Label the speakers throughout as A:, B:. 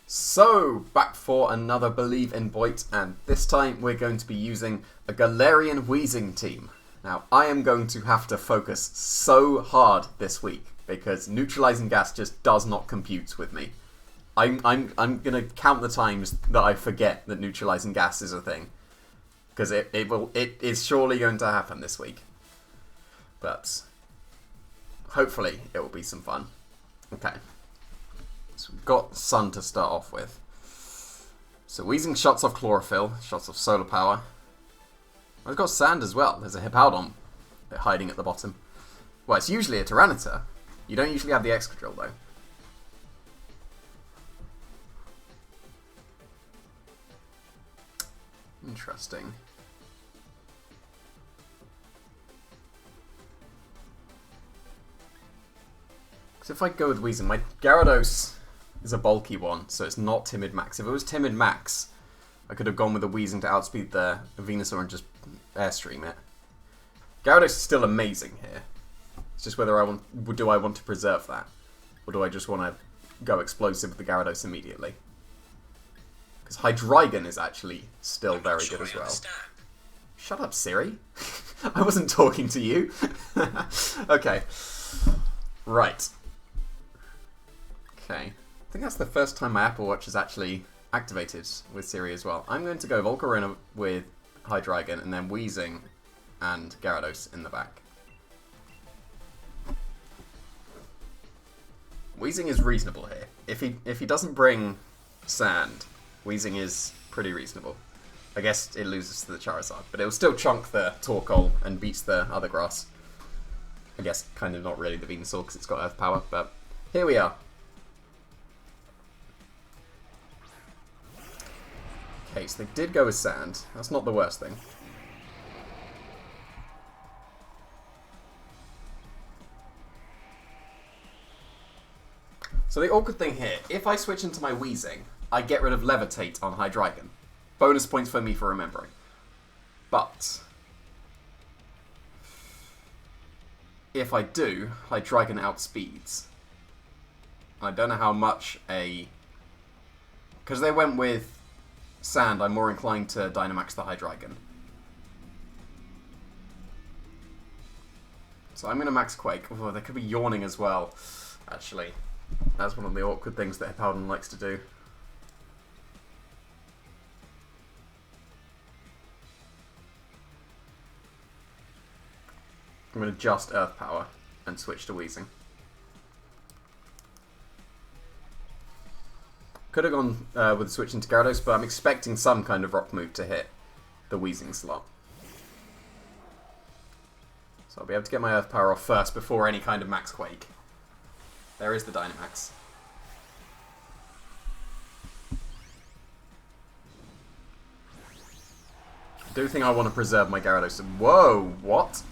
A: So, back for another Believe in Boyt, and this time we're going to be using a GALARIAN WEEZING team. Now, I am going to have to focus so hard this week, because neutralizing gas just does not compute with me. I'm going to count the times that I forget that neutralizing gas is a thing, because it is surely going to happen this week. But hopefully it will be some fun. Okay. So we've got Sun to start off with. So Weezing shots off Chlorophyll, shots off Solar Power. I've got Sand as well. There's a Hippowdon hiding at the bottom. Well, it's usually a Tyranitar. You don't usually have the Excadrill though. Interesting. Because if I go with Weezing, my Gyarados is a bulky one, so it's not Timid Max. If it was Timid Max, I could have gone with the Weezing to outspeed the Venusaur and just Airstream it. Gyarados is still amazing here. It's just whether do I want to preserve that, or do I just want to go explosive with the Gyarados immediately? Because Hydreigon is actually still very good as well. Shut up, Siri. I wasn't talking to you. Okay. Right. Okay. I think that's the first time my Apple Watch is actually activated with Siri as well. I'm going to go Volcarona with Hydreigon and then Weezing and Gyarados in the back. Weezing is reasonable here. If he doesn't bring Sand, Weezing is pretty reasonable. I guess it loses to the Charizard, but it will still chunk the Torkoal and beats the other grass. I guess kind of not really the Venusaur because it's got Earth Power, but here we are. Okay, so they did go with Sand. That's not the worst thing. So the awkward thing here, if I switch into my Weezing, I get rid of Levitate on Hydreigon. Bonus points for me for remembering. But if I do, Hydreigon outspeeds. I don't know how much a... Because they went with Sand, I'm more inclined to Dynamax the Hydreigon. So I'm going to Max Quake. Oh, they could be Yawning as well, actually. That's one of the awkward things that Hippowdon likes to do. I'm going to just Earth Power and switch to Weezing. Could have gone with switching to Gyarados, but I'm expecting some kind of rock move to hit the Weezing slot. So I'll be able to get my Earth Power off first before any kind of Max Quake. There is the Dynamax. I do think I want to preserve my Gyarados. Whoa, what?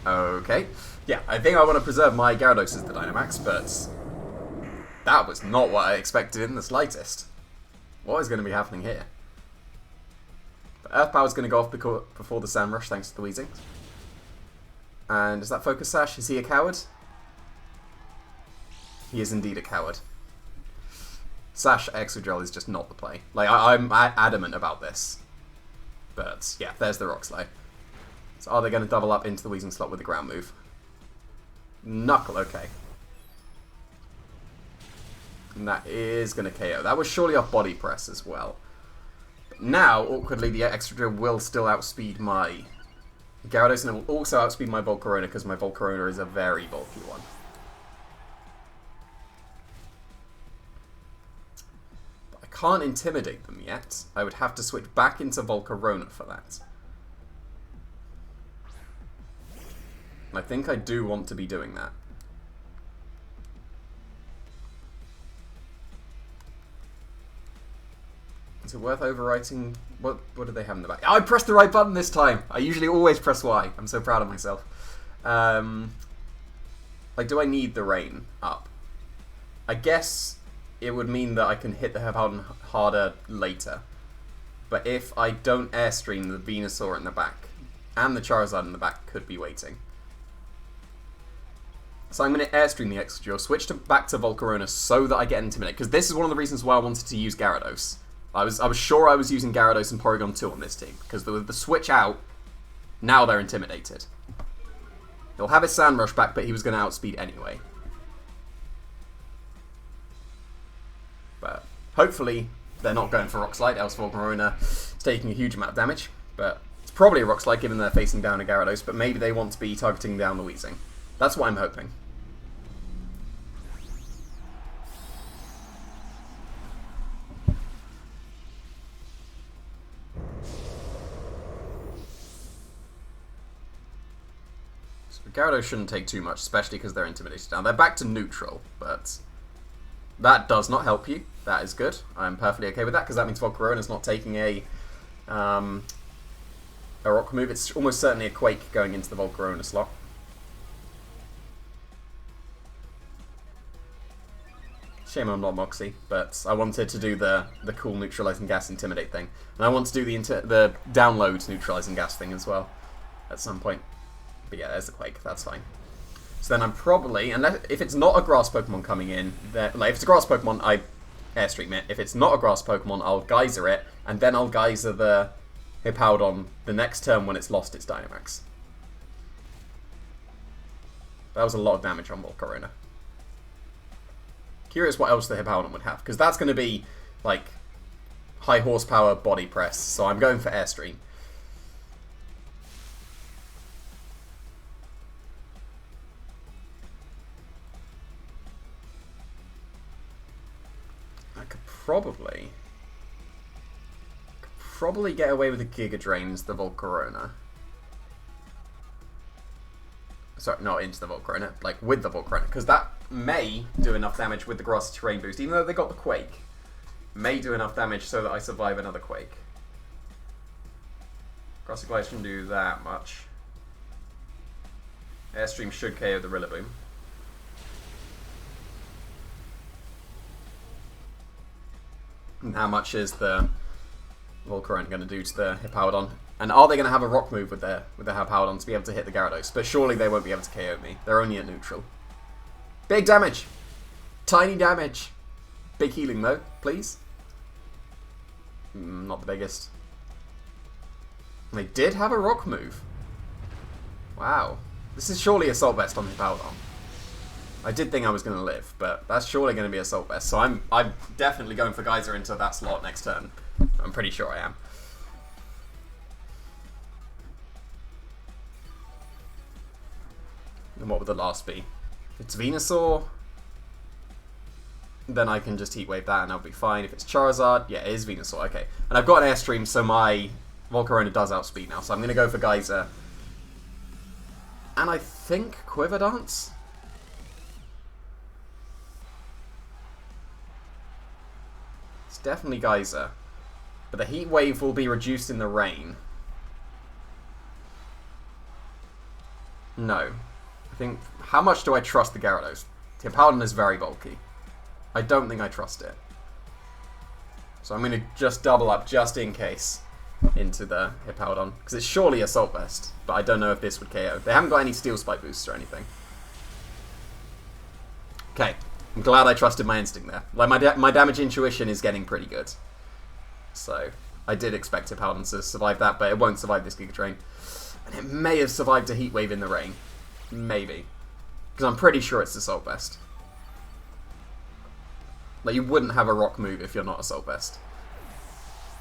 A: Okay. Yeah, I think I want to preserve my Gyarados as the Dynamax, but that was not what I expected in the slightest. What is going to be happening here? But Earth Power is going to go off before the Sand Rush, thanks to the Weezing. And is that Focus Sash? Is he a coward? He is indeed a coward. Sash Excadrill is just not the play. Like, I'm adamant about this. But, yeah, there's the Rock Slide. So are they going to double up into the Weezing slot with a ground move? Knuckle, okay. And that is going to KO. That was surely off Body Press as well. But now, awkwardly, the Excadrill will still outspeed my Gyarados, and it will also outspeed my Volcarona, because my Volcarona is a very bulky one. But I can't intimidate them yet. I would have to switch back into Volcarona for that. I think I do want to be doing that. Is it worth overwriting? What do they have in the back? Oh, I pressed the right button this time! I usually always press Y. I'm so proud of myself. Like, do I need the rain up? I guess it would mean that I can hit the Hippowdon harder later. But if I don't Airstream, the Venusaur in the back and the Charizard in the back could be waiting. So I'm going to Airstream the Exegil, switch back to Volcarona so that I get Intimidate. Because this is one of the reasons why I wanted to use Gyarados. I was sure I was using Gyarados and Porygon 2 on this team. Because with the switch out, now they're intimidated. He'll have his Sand Rush back, but he was going to outspeed anyway. But hopefully they're not going for Rock Slide, else Volcarona is taking a huge amount of damage. But it's probably a Rock Slide given they're facing down a Gyarados, but maybe they want to be targeting down the Weezing. That's what I'm hoping. Gyarados shouldn't take too much, especially because they're intimidated down. They're back to neutral, but that does not help you. That is good. I'm perfectly okay with that, because that means Volcarona's not taking a rock move. It's almost certainly a Quake going into the Volcarona slot. Shame I'm not Moxie, but I wanted to do the cool neutralizing gas intimidate thing. And I want to do the download neutralizing gas thing as well at some point. But yeah, there's the Quake, that's fine. So then I'm probably, unless if it's not a grass Pokemon coming in, like if it's a grass Pokemon, I Airstream it. If it's not a grass Pokemon, I'll Geyser it, and then I'll Geyser the Hippowdon the next turn when it's lost its Dynamax. That was a lot of damage on Volcarona. Curious what else the Hippowdon would have, because that's going to be, like, high horsepower body press, so I'm going for Airstream. I could probably get away with the Giga Drains, the Volcarona. Sorry, not into the Volcarona, like with the Volcarona, because that may do enough damage with the Grassy Terrain boost, even though they got the Quake. May do enough damage so that I survive another Quake. Grassy Glide shouldn't do that much. Airstream should KO the Rillaboom. And how much is the Volcarona going to do to the Hippowdon? And are they going to have a rock move with their Hippowdon to be able to hit the Gyarados? But surely they won't be able to KO me. They're only at neutral. Big damage! Tiny damage! Big healing though, please. Not the biggest. And they did have a rock move. Wow. This is surely Assault Vest on Hippowdon. I did think I was going to live, but that's surely going to be Assault Vest. So I'm definitely going for Geyser into that slot next turn. I'm pretty sure I am. And what would the last be? If it's Venusaur, then I can just Heat Wave that and I'll be fine. If it's Charizard, yeah, it is Venusaur, okay. And I've got an Airstream, so my Volcarona does outspeed now, so I'm going to go for Geyser. And I think Quiver Dance? It's definitely Geyser. But the Heat Wave will be reduced in the rain. No. I think, how much do I trust the Gyarados? The Hippowdon is very bulky. I don't think I trust it. So I'm going to just double up just in case into the Hippowdon. Because it's surely Assault Vest, but I don't know if this would KO. They haven't got any Steel Spike boosts or anything. Okay, I'm glad I trusted my instinct there. Like my damage intuition is getting pretty good. So I did expect Hippowdon to survive that, but it won't survive this Giga Drain. And it may have survived a Heat Wave in the rain. Maybe. Because I'm pretty sure it's Assault Vest. Like, you wouldn't have a rock move if you're not Assault Vest.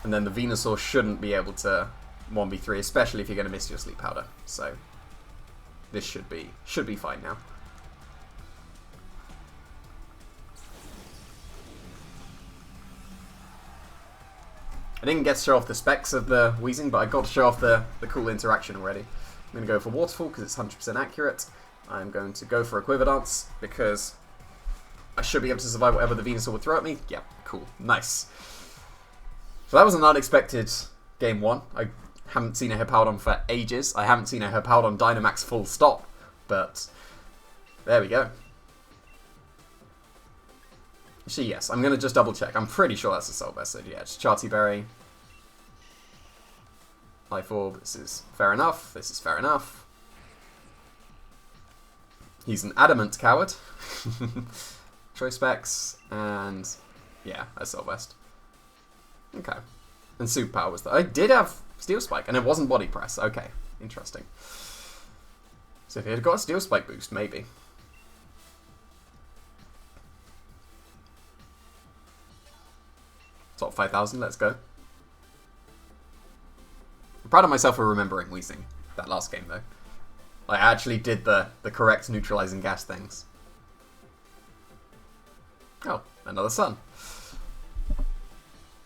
A: And then the Venusaur shouldn't be able to 1v3, especially if you're going to miss your Sleep Powder. So, this should be fine now. I didn't get to show off the specs of the Weezing, but I got to show off the cool interaction already. I'm going to go for Waterfall because it's 100% accurate. I'm going to go for a Quiver Dance because I should be able to survive whatever the Venusaur would throw at me. Yeah, cool. Nice. So that was an unexpected game one. I haven't seen a Hippowdon for ages. I haven't seen a Hippowdon Dynamax full stop. But there we go. Actually, yes. I'm going to just double check. I'm pretty sure that's a Assault Vest. So yeah, it's Charty Berry. Life Orb. This is fair enough. This is fair enough. He's an adamant coward. Choice specs, and yeah, I saw West. Okay. And superpower was that. I did have Steel Spike, and it wasn't body press. Okay, interesting. So if he had got a Steel Spike boost, maybe. Top 5,000, let's go. I'm proud of myself for remembering Weezing that last game, though. I actually did the correct neutralizing gas things. Oh, another sun.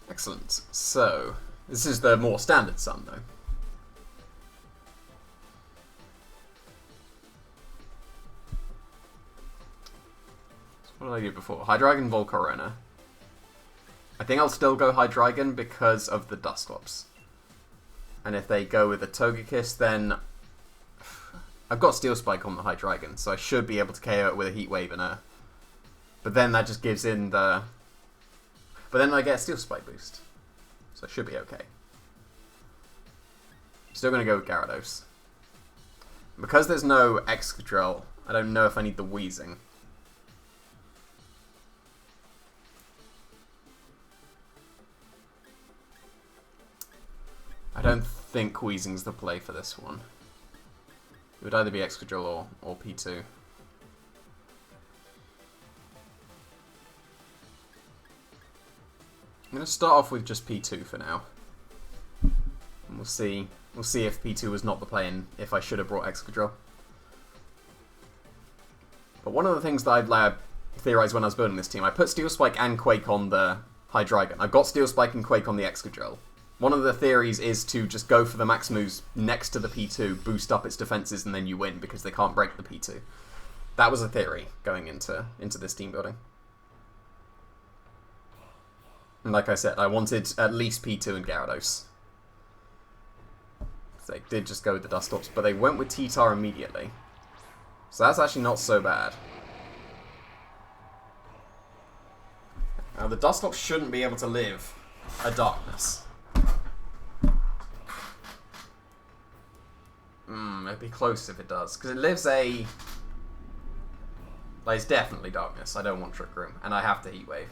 A: Excellent. So, this is the more standard sun, though. So what did I do before? Hydreigon, Volcarona. I think I'll still go Hydreigon because of the Dusclops. And if they go with a Togekiss, then I've got Steel Spike on the Hydreigon, so I should be able to KO it with a Heat Wave and a... But then that just gives in the... But then I get a Steel Spike boost. So it should be okay. Still going to go with Gyarados. Because there's no Excadrill, I don't know if I need the Weezing. I don't think Weezing's the play for this one. It would either be Excadrill or P2. I'm going to start off with just P2 for now. And we'll see if P2 was not the play and if I should have brought Excadrill. But one of the things that I'd theorized when I was building this team, I put Steel Spike and Quake on the Hydreigon. I've got Steel Spike and Quake on the Excadrill. One of the theories is to just go for the max moves next to the P2, boost up its defenses, and then you win because they can't break the P2. That was a theory going into this team building. And like I said, I wanted at least P2 and Gyarados. So they did just go with the Dusclops, but they went with T-Tar immediately. So that's actually not so bad. Now the Dusclops shouldn't be able to live a Darkness. It'd be close if it does, because it lives a... Like, it's definitely Darkness. I don't want Trick Room, and I have to Heat Wave.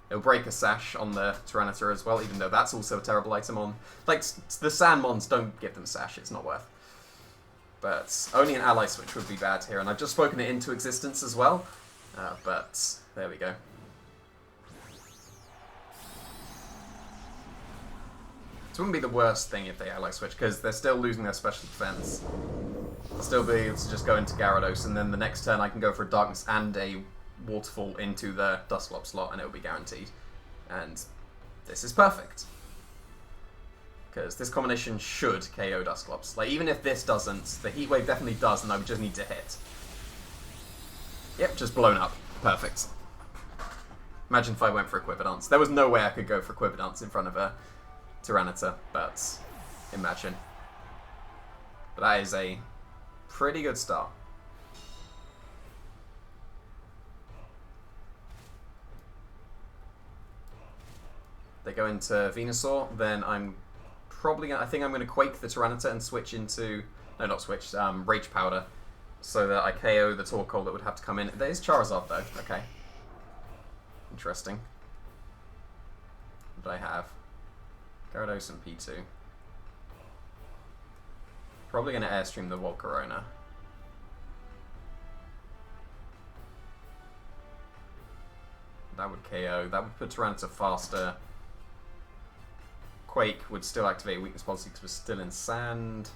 A: It'll break a Sash on the Tyranitar as well, even though that's also a terrible item on... Like, the Sandmons, don't give them Sash, it's not worth. But only an Ally Switch would be bad here, and I've just spoken it into existence as well. But there we go. It wouldn't be the worst thing if they Ally Switch, because they're still losing their special defense. I'll still be able to just go into Gyarados, and then the next turn I can go for a Darkness and a Waterfall into the Dusclops slot, and it'll be guaranteed. And this is perfect. Because this combination should KO Dusclops. Like, even if this doesn't, the Heat Wave definitely does, and I would just need to hit. Yep, just blown up. Perfect. Imagine if I went for a Quiver-Dance. There was no way I could go for a Quiver-Dance in front of a Tyranitar, but imagine. But that is a pretty good start. They go into Venusaur, then I'm probably gonna, I think I'm going to Quake the Tyranitar and switch into, no not switch, Rage Powder, so that I KO the Torkoal that would have to come in. There's Charizard though, okay. Interesting. What do I have? Gyarados and P2. Probably going to Airstream the Volcarona. That would KO. That would put Tyranitar faster. Quake would still activate Weakness Policy because we're still in Sand.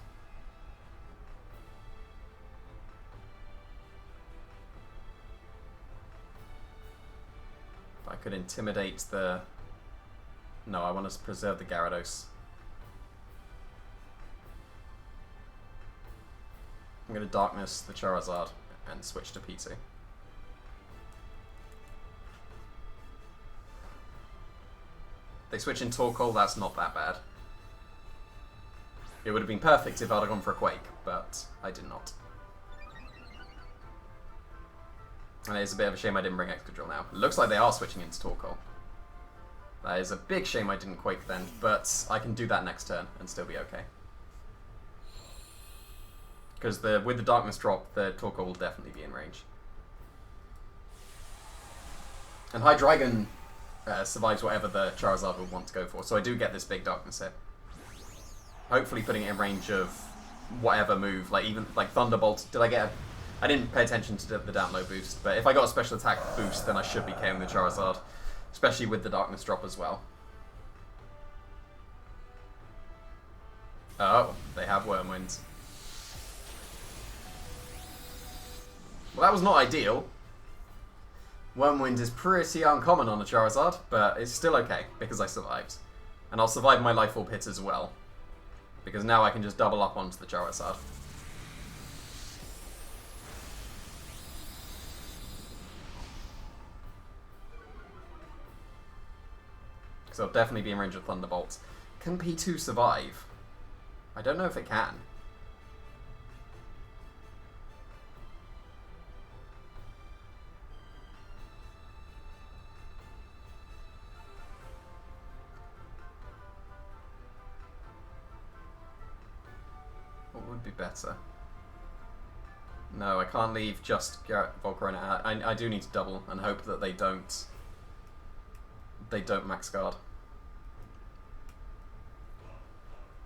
A: I could intimidate the... No, I want to preserve the Gyarados. I'm going to Darkness the Charizard and switch to P2. They switch in Torkoal, that's not that bad. It would have been perfect if I'd have gone for a Quake, but I did not. And it's a bit of a shame I didn't bring Excadrill now. It looks like they are switching into Torkoal. That is a big shame I didn't Quake then, but I can do that next turn and still be okay. Because with the Darkness drop, the Torkoal will definitely be in range. And Hydreigon survives whatever the Charizard would want to go for, so I do get this big Darkness hit. Hopefully putting it in range of whatever move, like even like Thunderbolt. I didn't pay attention to the down low boost, but if I got a special attack boost, then I should be KOing the Charizard, especially with the Darkness drop as well. Oh, they have Wormwind. Well, that was not ideal. Wormwind is pretty uncommon on a Charizard, but it's still okay, because I survived. And I'll survive my Life Orb hit as well, because now I can just double up onto the Charizard. Because I'll definitely be in range of Thunderbolts. Can P2 survive? I don't know if it can. What would be better? No, I can't leave just Volcarona. I do need to double and hope that they don't max guard.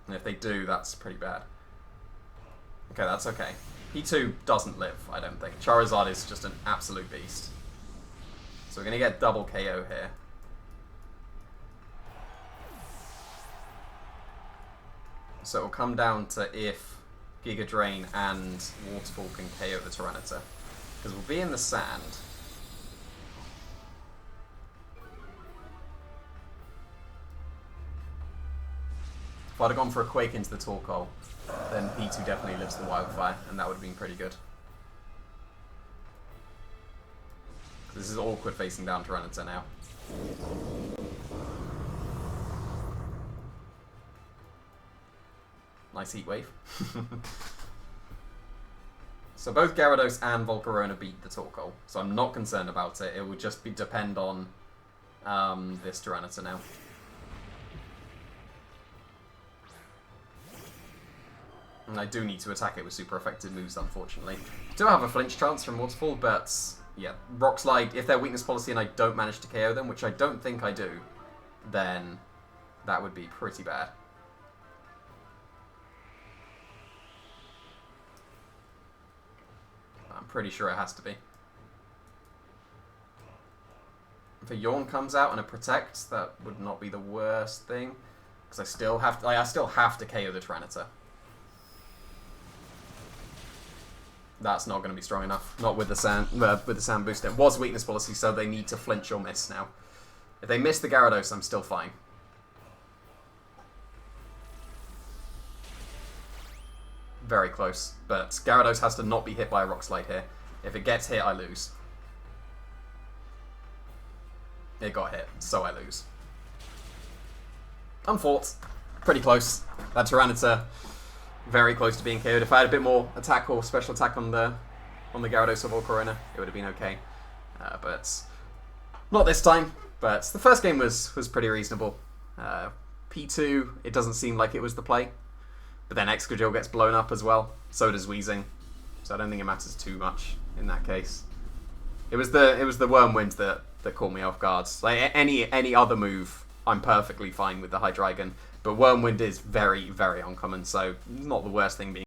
A: And if they do, that's pretty bad. Okay, that's okay. P2 doesn't live, I don't think. Charizard is just an absolute beast. So we're going to get double KO here. So it will come down to if Giga Drain and Waterfall can KO the Tyranitar. Because we'll be in the sand. If I'd have gone for a Quake into the Torkoal, then P2 definitely lives the Wildfire, and that would have been pretty good. This is awkward facing down Tyranitar now. Nice Heat Wave. So both Gyarados and Volcarona beat the Torkoal, so I'm not concerned about it. It would just depend on this Tyranitar now. And I do need to attack it with super effective moves, unfortunately. I do have a flinch chance from Waterfall, but yeah, Rock Slide, if they're weakness policy and I don't manage to KO them, which I don't think I do, then that would be pretty bad. I'm pretty sure it has to be. If a Yawn comes out and a Protect, that would not be the worst thing, because I still have to KO the Tyranitar. That's not going to be strong enough. Not with the sand boost. It was weakness policy, so they need to flinch or miss now. If they miss the Gyarados, I'm still fine. Very close, but Gyarados has to not be hit by a Rock Slide here. If it gets hit, I lose. It got hit, so I lose. Unfought. Pretty close. That Tyranitar, very close to being KO'd. If I had a bit more attack or special attack on the Gyarados or Volcarona, it would have been okay. But not this time. But the first game was pretty reasonable. P2, it doesn't seem like it was the play. But then Excadrill gets blown up as well. So does Weezing. So I don't think it matters too much in that case. It was the Wormwind that caught me off guard. Like any other move, I'm perfectly fine with the Hydreigon. But Wormwind is very, very uncommon, so not the worst thing being